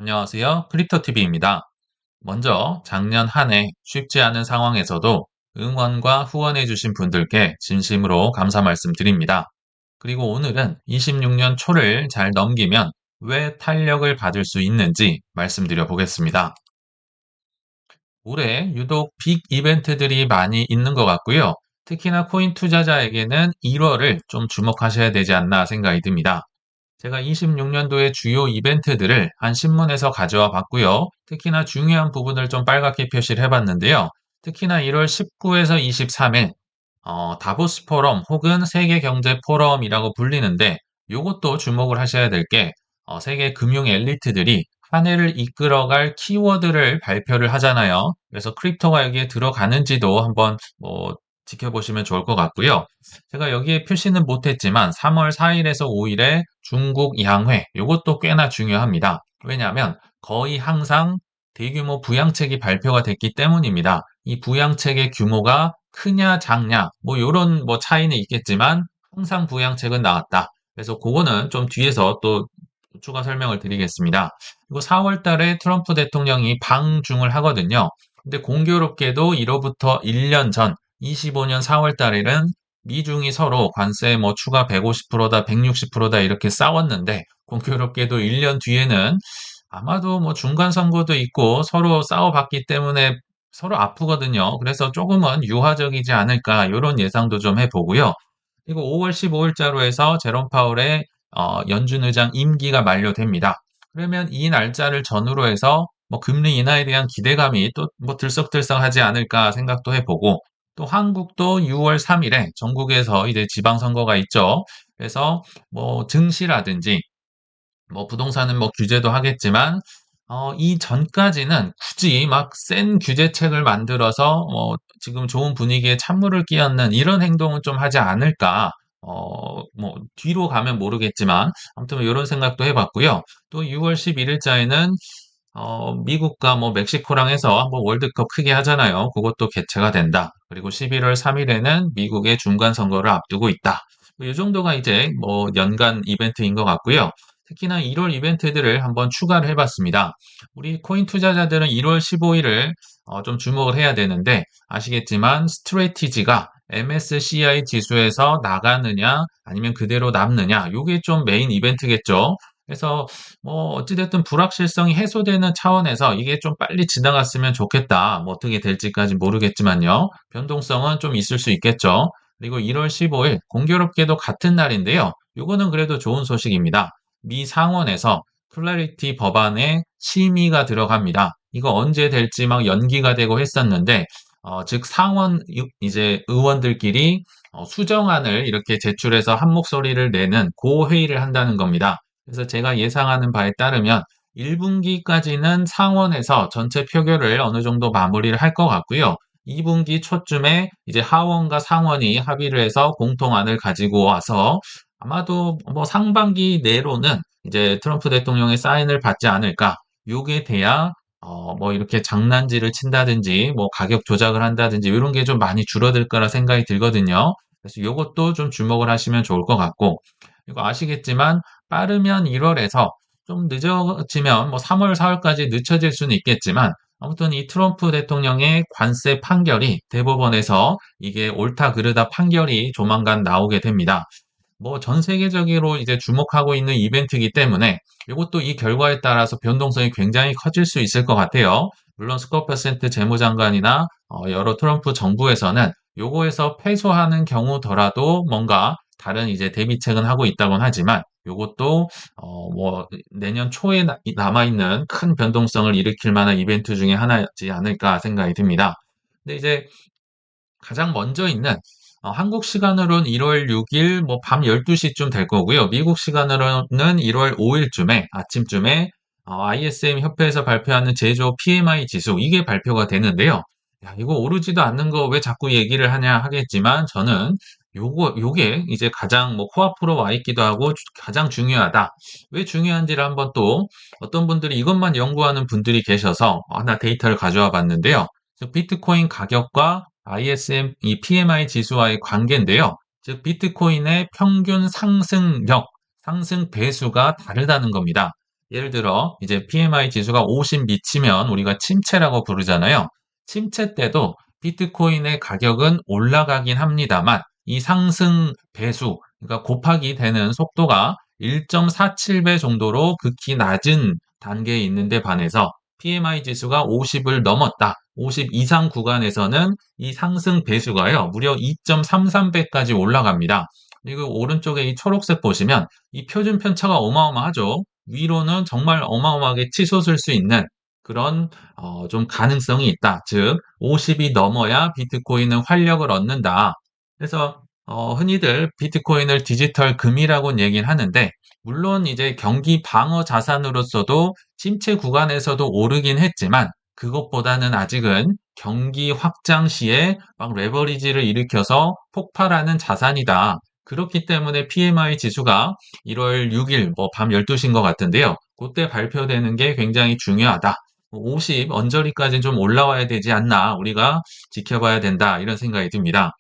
안녕하세요. 크립토TV입니다. 먼저 작년 한 해 쉽지 않은 상황에서도 응원과 후원해주신 분들께 진심으로 감사 말씀드립니다. 그리고 오늘은 26년 초를 잘 넘기면 왜 탄력을 받을 수 있는지 말씀드려 보겠습니다. 올해 유독 빅 이벤트들이 많이 있는 것 같고요. 특히나 코인 투자자에게는 1월을 좀 주목하셔야 되지 않나 생각이 듭니다. 제가 26년도의 주요 이벤트들을 한 신문에서 가져와 봤고요. 특히나 중요한 부분을 좀 빨갛게 표시를 해봤는데요. 특히나 1월 19에서 23일 다보스 포럼 혹은 세계 경제 포럼이라고 불리는데 요것도 주목을 하셔야 될 게 세계 금융 엘리트들이 한 해를 이끌어갈 키워드를 발표를 하잖아요. 그래서 크립토가 여기에 들어가는지도 한번 지켜보시면 좋을 것 같고요. 제가 여기에 표시는 못했지만 3월 4일에서 5일에 중국 양회 요것도 꽤나 중요합니다. 왜냐하면 거의 항상 대규모 부양책이 발표가 됐기 때문입니다. 이 부양책의 규모가 크냐 작냐 뭐 요런 차이는 있겠지만 항상 부양책은 나왔다. 그래서 그거는 좀 뒤에서 또 추가 설명을 드리겠습니다. 그리고 4월 달에 트럼프 대통령이 방중을 하거든요. 근데 공교롭게도 이로부터 1년 전 25년 4월 달에는 미중이 서로 관세 추가 150%다, 160%다 이렇게 싸웠는데 공교롭게도 1년 뒤에는 아마도 중간 선거도 있고 서로 싸워봤기 때문에 서로 아프거든요. 그래서 조금은 유화적이지 않을까 이런 예상도 좀 해보고요. 그리고 5월 15일자로 해서 제롬 파월의 연준 의장 임기가 만료됩니다. 그러면 이 날짜를 전후로 해서 금리 인하에 대한 기대감이 또 들썩들썩하지 않을까 생각도 해보고 또 한국도 6월 3일에 전국에서 이제 지방선거가 있죠. 그래서 증시라든지 부동산은 규제도 하겠지만 이전까지는 굳이 막 센 규제책을 만들어서 지금 좋은 분위기에 찬물을 끼얹는 이런 행동은 좀 하지 않을까. 뒤로 가면 모르겠지만 아무튼 이런 생각도 해봤고요. 또 6월 11일자에는 미국과 멕시코랑 해서 한번 월드컵 크게 하잖아요. 그것도 개최가 된다. 그리고 11월 3일에는 미국의 중간 선거를 앞두고 있다. 이 정도가 이제 연간 이벤트인 것 같고요. 특히나 1월 이벤트들을 한번 추가를 해봤습니다. 우리 코인 투자자들은 1월 15일을 좀 주목을 해야 되는데 아시겠지만 스트레티지가 MSCI 지수에서 나가느냐 아니면 그대로 남느냐 이게 좀 메인 이벤트겠죠. 그래서 어찌됐든 불확실성이 해소되는 차원에서 이게 좀 빨리 지나갔으면 좋겠다. 어떻게 될지까지 모르겠지만요. 변동성은 좀 있을 수 있겠죠. 그리고 1월 15일 공교롭게도 같은 날인데요. 요거는 그래도 좋은 소식입니다. 미 상원에서 클래리티 법안에 심의가 들어갑니다. 이거 언제 될지 막 연기가 되고 했었는데, 즉 상원 이제 의원들끼리 수정안을 이렇게 제출해서 한 목소리를 내는 그 회의를 한다는 겁니다. 그래서 제가 예상하는 바에 따르면 1분기까지는 상원에서 전체 표결을 어느 정도 마무리를 할 것 같고요. 2분기 초쯤에 이제 하원과 상원이 합의를 해서 공통안을 가지고 와서 아마도 상반기 내로는 이제 트럼프 대통령의 사인을 받지 않을까. 요게 돼야 이렇게 장난질을 친다든지 가격 조작을 한다든지 이런 게 좀 많이 줄어들 거라 생각이 들거든요. 그래서 요것도 좀 주목을 하시면 좋을 것 같고 이거 아시겠지만 빠르면 1월에서 좀 늦어지면 3월, 4월까지 늦춰질 수는 있겠지만 아무튼 이 트럼프 대통령의 관세 판결이 대법원에서 이게 옳다 그르다 판결이 조만간 나오게 됩니다. 전 세계적으로 이제 주목하고 있는 이벤트이기 때문에 이것도 이 결과에 따라서 변동성이 굉장히 커질 수 있을 것 같아요. 물론 스콧 베센트 재무장관이나 여러 트럼프 정부에서는 요거에서 패소하는 경우더라도 뭔가 다른 이제 대비책은 하고 있다곤 하지만 요것도 내년 초에 남아있는 큰 변동성을 일으킬 만한 이벤트 중에 하나지 않을까 생각이 듭니다. 근데 이제 가장 먼저 있는 한국 시간으로는 1월 6일 밤 12시쯤 될 거고요. 미국 시간으로는 1월 5일쯤에 아침쯤에 ISM 협회에서 발표하는 제조 PMI 지수 이게 발표가 되는데요. 야, 이거 오르지도 않는 거 왜 자꾸 얘기를 하냐 하겠지만 저는 요게 이제 가장 코앞으로 와 있기도 하고 가장 중요하다. 왜 중요한지를 한번 또 어떤 분들이 이것만 연구하는 분들이 계셔서 하나 데이터를 가져와 봤는데요. 즉 비트코인 가격과 ISM 이 PMI 지수와의 관계인데요. 즉 비트코인의 평균 상승력, 상승 배수가 다르다는 겁니다. 예를 들어 이제 PMI 지수가 50 미치면 우리가 침체라고 부르잖아요. 침체 때도 비트코인의 가격은 올라가긴 합니다만 이 상승 배수, 그러니까 곱하기 되는 속도가 1.47배 정도로 극히 낮은 단계에 있는데 반해서 PMI 지수가 50을 넘었다. 50 이상 구간에서는 이 상승 배수가요, 무려 2.33배까지 올라갑니다. 그리고 오른쪽에 이 초록색 보시면 이 표준 편차가 어마어마하죠. 위로는 정말 어마어마하게 치솟을 수 있는 그런 좀 가능성이 있다. 즉 50이 넘어야 비트코인은 활력을 얻는다. 그래서 흔히들 비트코인을 디지털 금이라고 얘기는 하는데 물론 이제 경기 방어 자산으로서도 침체 구간에서도 오르긴 했지만 그것보다는 아직은 경기 확장 시에 막 레버리지를 일으켜서 폭발하는 자산이다. 그렇기 때문에 PMI 지수가 1월 6일 뭐 밤 12시인 것 같은데요. 그때 발표되는 게 굉장히 중요하다. 50 언저리까지는 좀 올라와야 되지 않나. 우리가 지켜봐야 된다. 이런 생각이 듭니다.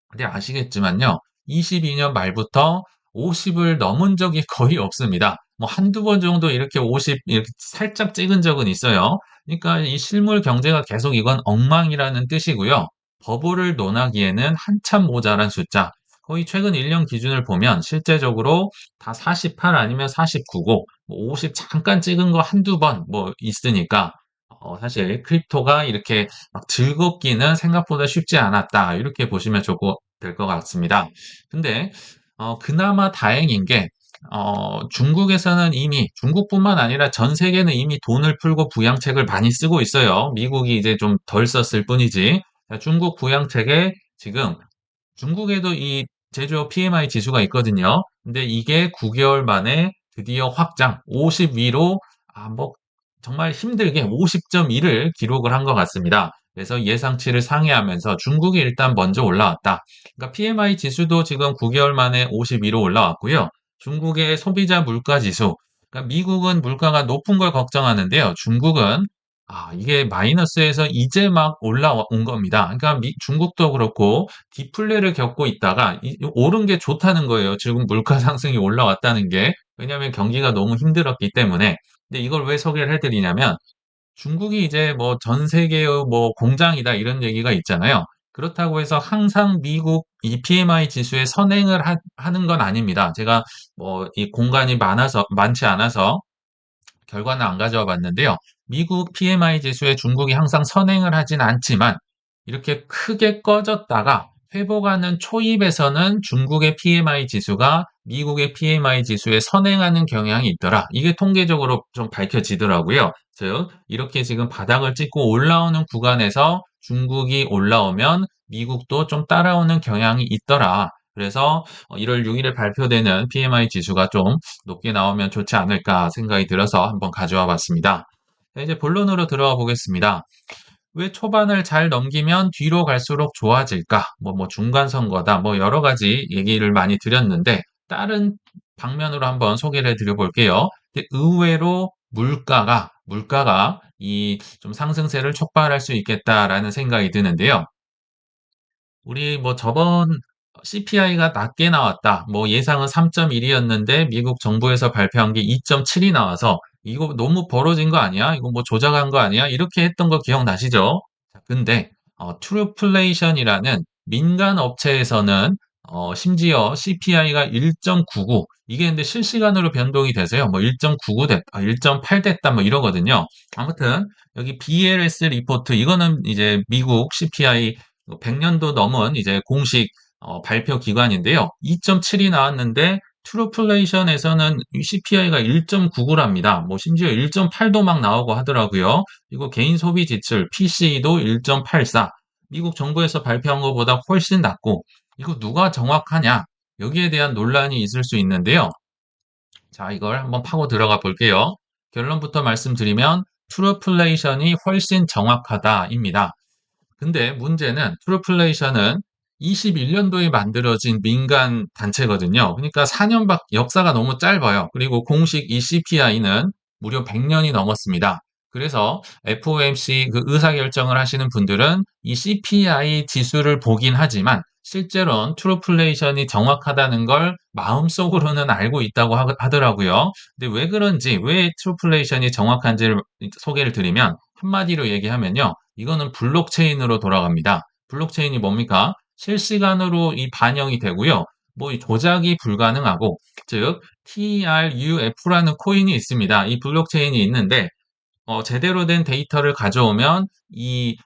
근데 아시겠지만요. 22년 말부터 50을 넘은 적이 거의 없습니다. 뭐 한두 번 정도 이렇게 50 이렇게 살짝 찍은 적은 있어요. 그러니까 이 실물 경제가 계속 이건 엉망이라는 뜻이고요. 버블을 논하기에는 한참 모자란 숫자. 거의 최근 1년 기준을 보면 실제적으로 다 48 아니면 49고 50 잠깐 찍은 거 한두 번 뭐 있으니까 사실 크립토가 이렇게 막 즐겁기는 생각보다 쉽지 않았다. 이렇게 보시면 될 것 같습니다. 근데 그나마 다행인 게 중국에서는 이미 중국뿐만 아니라 전 세계는 이미 돈을 풀고 부양책을 많이 쓰고 있어요. 미국이 이제 좀 덜 썼을 뿐이지. 중국 부양책에 지금 중국에도 이 제조업 PMI 지수가 있거든요. 근데 이게 9개월 만에 드디어 확장 50 위로 뭐 정말 힘들게 50.1을 기록을 한 것 같습니다. 그래서 예상치를 상회하면서 중국이 일단 먼저 올라왔다. 그러니까 PMI 지수도 지금 9개월 만에 52로 올라왔고요. 중국의 소비자 물가 지수, 그러니까 미국은 물가가 높은 걸 걱정하는데요. 중국은 이게 마이너스에서 이제 막 올라온 겁니다. 그러니까 중국도 그렇고 디플레를 겪고 있다가 오른 게 좋다는 거예요. 지금 물가 상승이 올라왔다는 게. 왜냐하면 경기가 너무 힘들었기 때문에. 근데 이걸 왜 소개를 해드리냐면 중국이 이제 뭐 전 세계의 뭐 공장이다 이런 얘기가 있잖아요. 그렇다고 해서 항상 미국 이 PMI 지수에 선행을 하는 건 아닙니다. 제가 뭐 이 공간이 많지 않아서 결과는 안 가져와 봤는데요. 미국 PMI 지수에 중국이 항상 선행을 하진 않지만 이렇게 크게 꺼졌다가 회복하는 초입에서는 중국의 PMI 지수가 미국의 PMI 지수에 선행하는 경향이 있더라. 이게 통계적으로 좀 밝혀지더라고요. 즉, 이렇게 지금 바닥을 찍고 올라오는 구간에서 중국이 올라오면 미국도 좀 따라오는 경향이 있더라. 그래서 1월 6일에 발표되는 PMI 지수가 좀 높게 나오면 좋지 않을까 생각이 들어서 한번 가져와 봤습니다. 자, 이제 본론으로 들어가 보겠습니다. 왜 초반을 잘 넘기면 뒤로 갈수록 좋아질까? 뭐 중간 선거다. 뭐 여러 가지 얘기를 많이 드렸는데 다른 방면으로 한번 소개를 해드려 볼게요. 의외로 물가가 이 좀 상승세를 촉발할 수 있겠다라는 생각이 드는데요. 우리 뭐 저번 CPI가 낮게 나왔다. 뭐 예상은 3.1이었는데 미국 정부에서 발표한 게 2.7이 나와서 이거 너무 벌어진 거 아니야? 이거 뭐 조작한 거 아니야? 이렇게 했던 거 기억나시죠? 자, 근데 트루플레이션이라는 민간 업체에서는 심지어 CPI가 1.99 이게 근데 실시간으로 변동이 돼서요. 뭐 1.99 됐다, 1.8 됐다 뭐 이러거든요. 아무튼 여기 BLS 리포트 이거는 이제 미국 CPI 100년도 넘은 이제 공식 발표 기관인데요. 2.7이 나왔는데 트루플레이션에서는 CPI가 1.99랍니다. 뭐 심지어 1.8도 막 나오고 하더라고요. 이거 개인 소비 지출 PC도 1.84. 미국 정부에서 발표한 것보다 훨씬 낮고 이거 누가 정확하냐? 여기에 대한 논란이 있을 수 있는데요. 자, 이걸 한번 파고 들어가 볼게요. 결론부터 말씀드리면 트루플레이션이 훨씬 정확하다입니다. 근데 문제는 트루플레이션은 21년도에 만들어진 민간 단체거든요. 그러니까 4년밖 역사가 너무 짧아요. 그리고 공식 이 CPI는 무려 100년이 넘었습니다. 그래서 FOMC 그 의사결정을 하시는 분들은 이 CPI 지수를 보긴 하지만 실제로는 트루플레이션이 정확하다는 걸 마음속으로는 알고 있다고 하더라고요. 근데 왜 그런지, 왜 트루플레이션이 정확한지를 소개를 드리면 한마디로 얘기하면요. 이거는 블록체인으로 돌아갑니다. 블록체인이 뭡니까? 실시간으로 이 반영이 되고요. 뭐 조작이 불가능하고, 즉 TRUF라는 코인이 있습니다. 이 블록체인이 있는데 제대로 된 데이터를 가져오면 이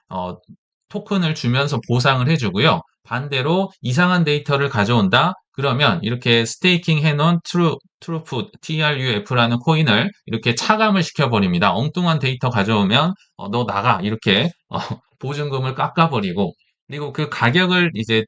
토큰을 주면서 보상을 해주고요. 반대로 이상한 데이터를 가져온다? 그러면 이렇게 스테이킹 해놓은 트루프, TRUF라는 코인을 이렇게 차감을 시켜버립니다. 엉뚱한 데이터 가져오면 너 나가 이렇게 보증금을 깎아버리고, 그리고 그 가격을 이제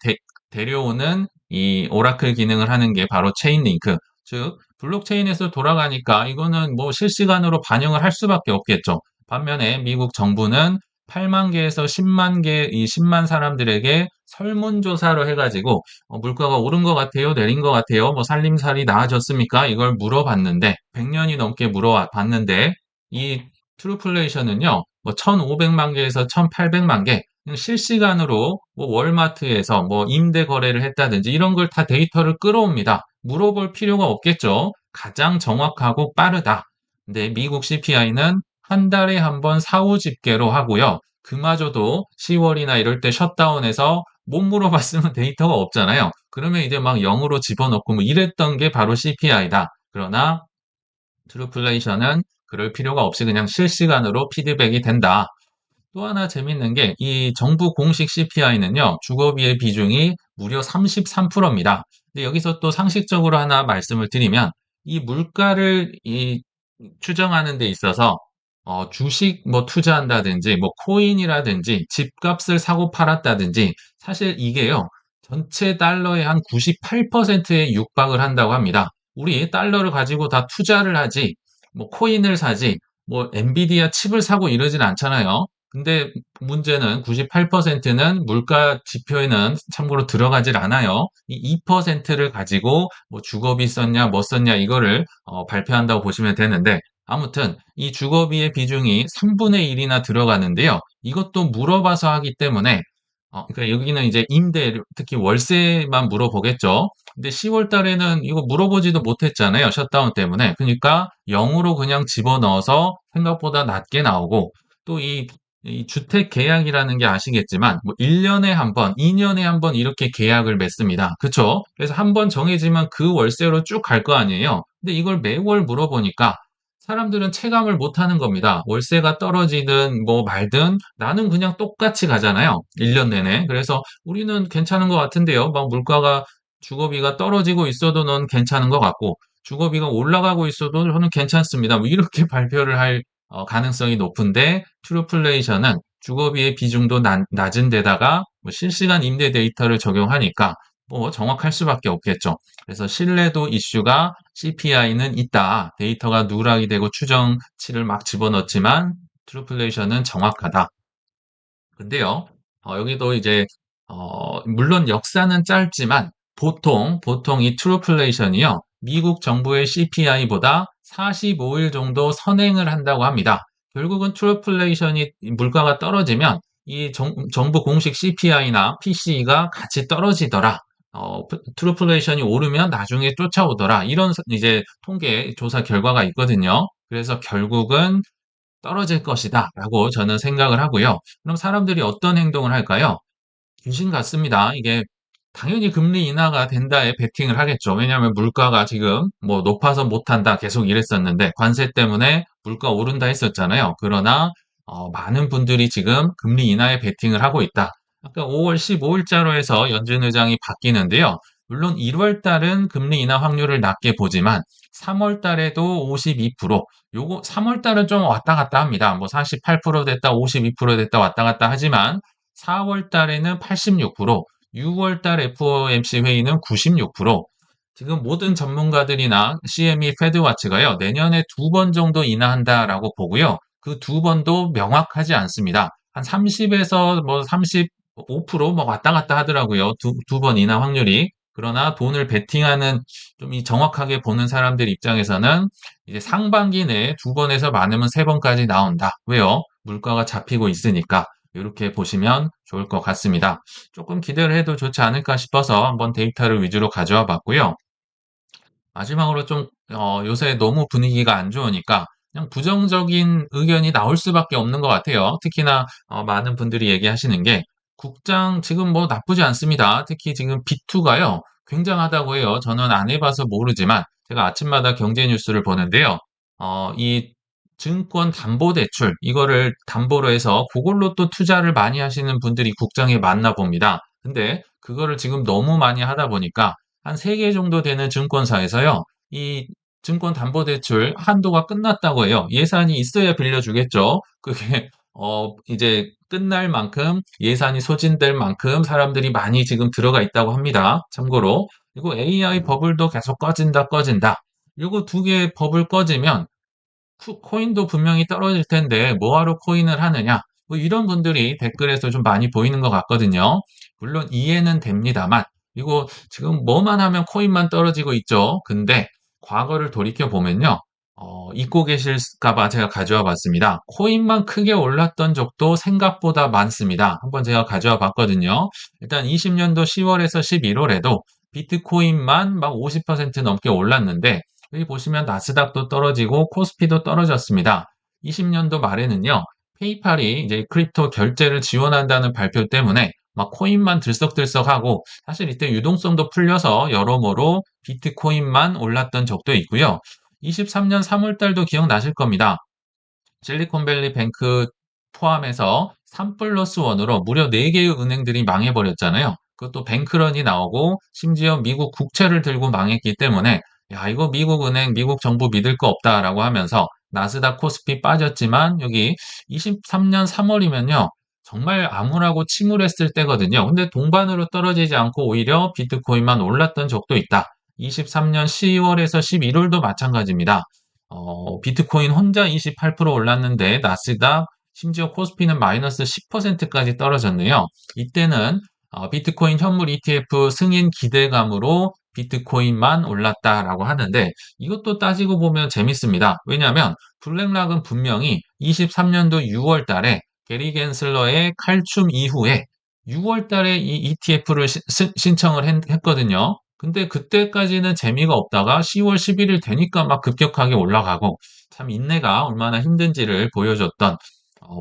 데려오는 이 오라클 기능을 하는 게 바로 체인링크, 즉 블록체인에서 돌아가니까 이거는 뭐 실시간으로 반영을 할 수밖에 없겠죠. 반면에 미국 정부는 8만 개에서 10만 개, 이 10만 사람들에게 설문조사로 해가지고 물가가 오른 것 같아요, 내린 것 같아요, 뭐 살림살이 나아졌습니까? 이걸 물어봤는데 100년이 넘게 물어봤는데 이 트루플레이션은요, 뭐 1,500만 개에서 1,800만 개 실시간으로 뭐 월마트에서 뭐 임대 거래를 했다든지 이런 걸 다 데이터를 끌어옵니다. 물어볼 필요가 없겠죠. 가장 정확하고 빠르다. 근데 미국 CPI는 한 달에 한 번 사후 집계로 하고요. 그마저도 10월이나 이럴 때 셧다운해서 못 물어봤으면 데이터가 없잖아요. 그러면 이제 막 0으로 집어넣고 뭐 이랬던 게 바로 CPI다. 그러나 트루플레이션은 그럴 필요가 없이 그냥 실시간으로 피드백이 된다. 또 하나 재밌는 게 이 정부 공식 CPI는요, 주거비의 비중이 무려 33%입니다. 근데 여기서 또 상식적으로 하나 말씀을 드리면 이 물가를 추정하는 데 있어서 주식 뭐 투자한다든지 뭐 코인이라든지 집값을 사고 팔았다든지 사실 이게요, 전체 달러의 한 98%에 육박을 한다고 합니다. 우리 달러를 가지고 다 투자를 하지 뭐 코인을 사지 뭐 엔비디아 칩을 사고 이러진 않잖아요. 근데 문제는 98%는 물가 지표에는 참고로 들어가질 않아요. 이 2%를 가지고 뭐 주거비 썼냐, 뭐 썼냐 이거를 발표한다고 보시면 되는데, 아무튼 이 주거비의 비중이 3분의 1이나 들어가는데요. 이것도 물어봐서 하기 때문에 그러니까 여기는 이제 임대, 특히 월세만 물어보겠죠. 근데 10월 달에는 이거 물어보지도 못했잖아요. 셧다운 때문에. 그러니까 0으로 그냥 집어넣어서 생각보다 낮게 나오고, 또 이 주택 계약이라는 게 아시겠지만 뭐 1년에 한 번, 2년에 한 번 이렇게 계약을 맺습니다. 그쵸? 그래서 한 번 정해지면 그 월세로 쭉 갈 거 아니에요. 근데 이걸 매월 물어보니까 사람들은 체감을 못 하는 겁니다. 월세가 떨어지든 뭐 말든 나는 그냥 똑같이 가잖아요. 1년 내내. 그래서 우리는 괜찮은 것 같은데요. 막 물가가 주거비가 떨어지고 있어도 넌 괜찮은 것 같고 주거비가 올라가고 있어도 저는 괜찮습니다. 뭐 이렇게 발표를 할 가능성이 높은데, 트루플레이션은 주거비의 비중도 낮은 데다가 뭐 실시간 임대 데이터를 적용하니까 뭐 정확할 수밖에 없겠죠. 그래서 신뢰도 이슈가 CPI는 있다. 데이터가 누락이 되고 추정치를 막 집어넣지만 트루플레이션은 정확하다. 근데요, 여기도 이제 물론 역사는 짧지만 보통 이 트루플레이션이요, 미국 정부의 CPI보다 45일 정도 선행을 한다고 합니다. 결국은 트루플레이션이 물가가 떨어지면 이 정부 공식 CPI나 PCE가 같이 떨어지더라. 트루플레이션이 오르면 나중에 쫓아오더라. 이런 이제 통계 조사 결과가 있거든요. 그래서 결국은 떨어질 것이다 라고 저는 생각을 하고요. 그럼 사람들이 어떤 행동을 할까요? 귀신 같습니다. 이게 당연히 금리 인하가 된다에 베팅을 하겠죠. 왜냐하면 물가가 지금 뭐 높아서 못한다 계속 이랬었는데 관세 때문에 물가 오른다 했었잖아요. 그러나 많은 분들이 지금 금리 인하에 베팅을 하고 있다. 아까 5월 15일자로 해서 연준 의장이 바뀌는데요. 물론 1월 달은 금리 인하 확률을 낮게 보지만 3월 달에도 52%, 요거 3월 달은 좀 왔다 갔다 합니다. 뭐 48% 됐다, 52% 됐다 왔다 갔다 하지만 4월 달에는 86%, 6월 달 FOMC 회의는 96%. 지금 모든 전문가들이나 CME 패드와치가요, 내년에 2번 정도 인하한다라고 보고요. 그 2번도 명확하지 않습니다. 한 30에서 뭐 35%뭐 왔다 갔다 하더라고요. 두 번 인하 확률이. 그러나 돈을 베팅하는 좀 이 정확하게 보는 사람들 입장에서는 이제 상반기 내에 2번에서 많으면 3번까지 나온다. 왜요? 물가가 잡히고 있으니까. 이렇게 보시면 좋을 것 같습니다. 조금 기대를 해도 좋지 않을까 싶어서 한번 데이터를 위주로 가져와 봤고요. 마지막으로 좀 요새 너무 분위기가 안 좋으니까 그냥 부정적인 의견이 나올 수밖에 없는 것 같아요. 특히나 많은 분들이 얘기하시는 게 국장 지금 뭐 나쁘지 않습니다. 특히 지금 B2가요. 굉장하다고 해요. 저는 안 해봐서 모르지만 제가 아침마다 경제 뉴스를 보는데요. 이 증권 담보 대출 이거를 담보로 해서 그걸로 또 투자를 많이 하시는 분들이 국장에 많나 봅니다. 근데 그거를 지금 너무 많이 하다 보니까 한 3개 정도 되는 증권사에서요. 이 증권담보대출 한도가 끝났다고 해요. 예산이 있어야 빌려주겠죠. 그게 이제 끝날 만큼 예산이 소진될 만큼 사람들이 많이 지금 들어가 있다고 합니다. 참고로. 그리고 AI 버블도 계속 꺼진다, 꺼진다. 요거 2개 버블 꺼지면 코인도 분명히 떨어질 텐데 뭐하러 코인을 하느냐? 뭐 이런 분들이 댓글에서 좀 많이 보이는 것 같거든요. 물론 이해는 됩니다만 이거 지금 뭐만 하면 코인만 떨어지고 있죠. 근데 과거를 돌이켜 보면요. 잊고 계실까 봐 제가 가져와 봤습니다. 코인만 크게 올랐던 적도 생각보다 많습니다. 한번 제가 가져와 봤거든요. 일단 20년도 10월에서 11월에도 비트코인만 막 50% 넘게 올랐는데 여기 보시면 나스닥도 떨어지고 코스피도 떨어졌습니다. 20년도 말에는요. 페이팔이 이제 크립토 결제를 지원한다는 발표 때문에 막 코인만 들썩들썩하고 사실 이때 유동성도 풀려서 여러모로 비트코인만 올랐던 적도 있고요. 23년 3월 달도 기억나실 겁니다. 실리콘밸리 뱅크 포함해서 3 플러스 1으로 무려 4개의 은행들이 망해버렸잖아요. 그것도 뱅크런이 나오고 심지어 미국 국채를 들고 망했기 때문에 야, 이거 미국 은행, 미국 정부 믿을 거 없다라고 하면서 나스닥 코스피 빠졌지만 여기 23년 3월이면요. 정말 암울하고 침울했을 때거든요. 근데 동반으로 떨어지지 않고 오히려 비트코인만 올랐던 적도 있다. 23년 10월에서 11월도 마찬가지입니다. 비트코인 혼자 28% 올랐는데 나스닥 심지어 코스피는 마이너스 10%까지 떨어졌네요. 이때는 비트코인 현물 ETF 승인 기대감으로 비트코인만 올랐다라고 하는데 이것도 따지고 보면 재밌습니다. 왜냐하면 블랙락은 분명히 23년도 6월 달에 게리 겐슬러의 칼춤 이후에 6월 달에 이 ETF를 신청을 했거든요. 근데 그때까지는 재미가 없다가 10월 11일 되니까 막 급격하게 올라가고 참 인내가 얼마나 힘든지를 보여줬던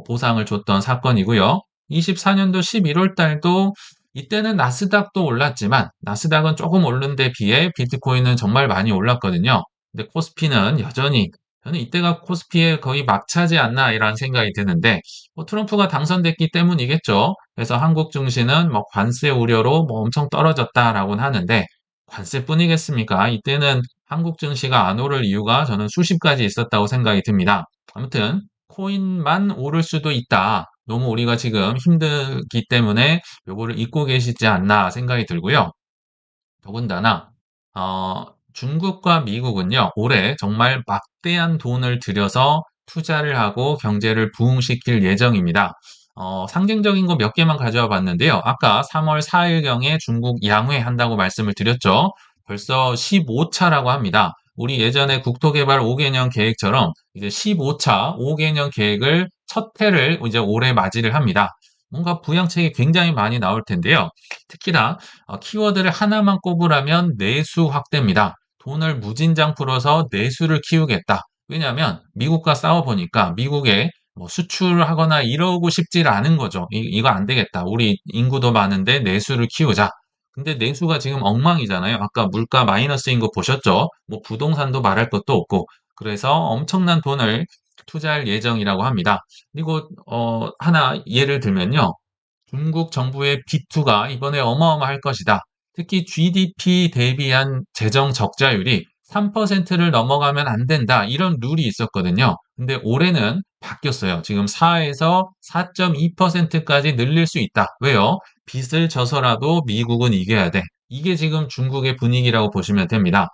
보상을 줬던 사건이고요. 24년도 11월 달도 이때는 나스닥도 올랐지만 나스닥은 조금 오른 데 비해 비트코인은 정말 많이 올랐거든요. 근데 코스피는 여전히 저는 이때가 코스피에 거의 막차지 않나 이런 생각이 드는데 뭐 트럼프가 당선됐기 때문이겠죠. 그래서 한국 증시는 뭐 관세 우려로 뭐 엄청 떨어졌다라고는 하는데 관세뿐이겠습니까? 이때는 한국 증시가 안 오를 이유가 저는 수십 가지 있었다고 생각이 듭니다. 아무튼 코인만 오를 수도 있다. 너무 우리가 지금 힘들기 때문에 요거를 잊고 계시지 않나 생각이 들고요. 더군다나 중국과 미국은요. 올해 정말 막대한 돈을 들여서 투자를 하고 경제를 부흥시킬 예정입니다. 상징적인 거 몇 개만 가져와 봤는데요. 아까 3월 4일경에 중국 양회한다고 말씀을 드렸죠. 벌써 15차라고 합니다. 우리 예전에 국토개발 5개년 계획처럼 이제 15차 5개년 계획을 첫 해를 이제 올해 맞이를 합니다. 뭔가 부양책이 굉장히 많이 나올 텐데요. 특히나 키워드를 하나만 꼽으라면 내수 확대입니다. 돈을 무진장 풀어서 내수를 키우겠다. 왜냐하면 미국과 싸워보니까 미국에 뭐 수출하거나 이러고 싶지 않은 거죠. 이거 안 되겠다. 우리 인구도 많은데 내수를 키우자. 근데 내수가 지금 엉망이잖아요. 아까 물가 마이너스인 거 보셨죠? 뭐 부동산도 말할 것도 없고. 그래서 엄청난 돈을 투자할 예정이라고 합니다. 그리고 하나 예를 들면요. 중국 정부의 B2가 이번에 어마어마할 것이다. 특히 GDP 대비한 재정 적자율이 3%를 넘어가면 안 된다. 이런 룰이 있었거든요. 근데 올해는 바뀌었어요. 지금 4에서 4.2%까지 늘릴 수 있다. 왜요? 빚을 져서라도 미국은 이겨야 돼. 이게 지금 중국의 분위기라고 보시면 됩니다.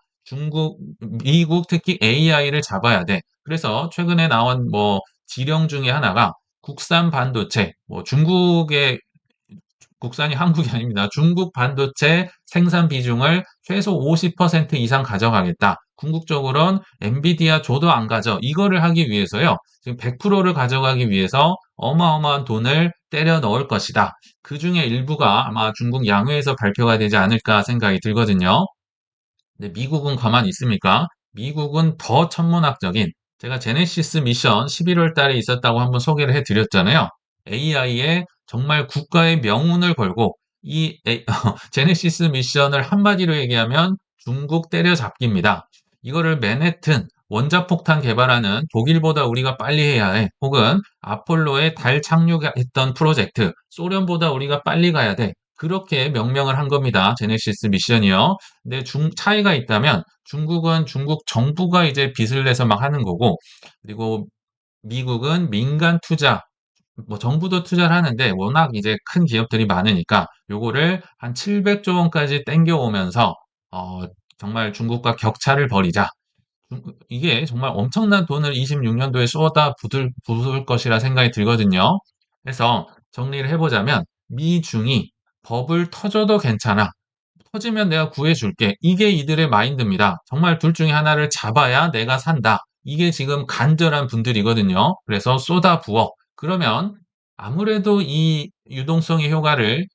미국 특히 AI를 잡아야 돼. 그래서 최근에 나온 뭐 지령 중에 하나가 국산 반도체, 뭐 중국의 국산이 한국이 아닙니다. 중국 반도체 생산 비중을 최소 50% 이상 가져가겠다. 궁극적으로는 엔비디아 줘도 안 가져. 이거를 하기 위해서요. 지금 100%를 가져가기 위해서 어마어마한 돈을 때려 넣을 것이다. 그 중에 일부가 아마 중국 양회에서 발표가 되지 않을까 생각이 들거든요. 근데 미국은 가만히 있습니까? 미국은 더 천문학적인 제가 제네시스 미션 11월 달에 있었다고 한번 소개를 해드렸잖아요. AI에 정말 국가의 명운을 걸고 제네시스 미션을 한마디로 얘기하면 중국 때려잡기입니다. 이거를 맨해튼 원자폭탄 개발하는 독일보다 우리가 빨리 해야 해. 혹은 아폴로에 달 착륙했던 프로젝트 소련보다 우리가 빨리 가야 돼. 그렇게 명명을 한 겁니다. 제네시스 미션이요. 근데 차이가 있다면 중국은 중국 정부가 이제 빚을 내서 막 하는 거고, 그리고 미국은 민간 투자, 뭐 정부도 투자를 하는데 워낙 이제 큰 기업들이 많으니까 요거를 한 700조 원까지 땡겨오면서 어, 정말 중국과 격차를 벌이자. 이게 정말 엄청난 돈을 26년도에 쏟아 부을 것이라 생각이 들거든요. 그래서 정리를 해보자면 미중이 법을 터줘도 괜찮아. 터지면 내가 구해줄게. 이게 이들의 마인드입니다. 정말 둘 중에 하나를 잡아야 내가 산다. 이게 지금 간절한 분들이거든요. 그래서 쏟아부어. 그러면 아무래도 이 유동성의 효과를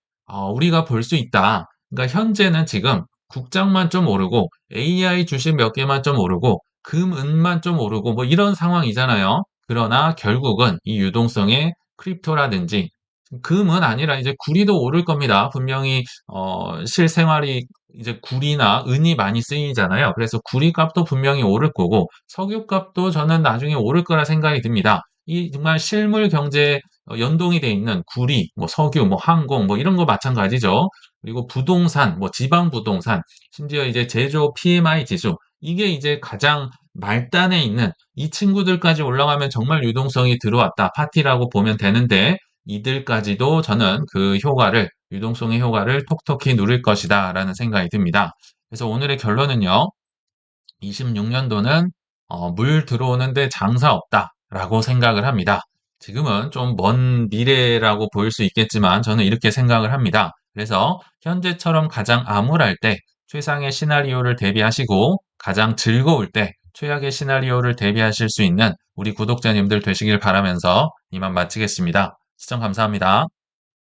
우리가 볼 수 있다. 그러니까 현재는 지금 국장만 좀 오르고 AI 주식 몇 개만 좀 오르고 금, 은만 좀 오르고 뭐 이런 상황이잖아요. 그러나 결국은 이 유동성의 크립토라든지 금은 아니라 이제 구리도 오를 겁니다. 분명히 실생활이 이제 구리나 은이 많이 쓰이잖아요. 그래서 구리 값도 분명히 오를 거고 석유 값도 저는 나중에 오를 거라 생각이 듭니다. 이 정말 실물 경제에 연동이 돼 있는 구리, 뭐 석유, 뭐 항공, 뭐 이런 거 마찬가지죠. 그리고 부동산, 뭐 지방 부동산, 심지어 이제 제조 PMI 지수, 이게 이제 가장 말단에 있는 이 친구들까지 올라가면 정말 유동성이 들어왔다. 파티라고 보면 되는데 이들까지도 저는 그 효과를, 유동성의 효과를 톡톡히 누릴 것이다 라는 생각이 듭니다. 그래서 오늘의 결론은요. 26년도는 물 들어오는데 장사 없다 라고 생각을 합니다. 지금은 좀 먼 미래라고 보일 수 있겠지만 저는 이렇게 생각을 합니다. 그래서 현재처럼 가장 암울할 때 최상의 시나리오를 대비하시고 가장 즐거울 때 최악의 시나리오를 대비하실 수 있는 우리 구독자님들 되시길 바라면서 이만 마치겠습니다. 시청 감사합니다.